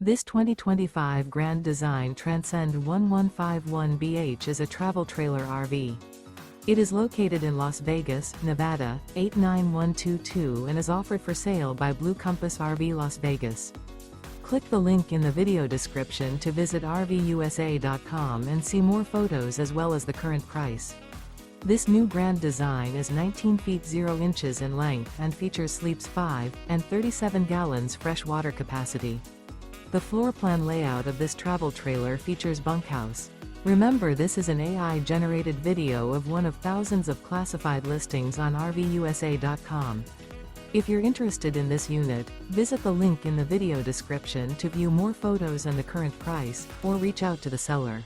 This 2025 Grand Design Transcend One 151BH is a travel trailer RV. It is located in Las Vegas, Nevada, 89122 and is offered for sale by Blue Compass RV Las Vegas. Click the link in the video description to visit RVUSA.com and see more photos as well as the current price. This new Grand Design is 19 feet 0 inches in length and features sleeps 5 and 37 gallons fresh water capacity. The floor plan layout of this travel trailer features bunkhouse. Remember, this is an AI-generated video of one of thousands of classified listings on RVUSA.com. If you're interested in this unit, visit the link in the video description to view more photos and the current price, or reach out to the seller.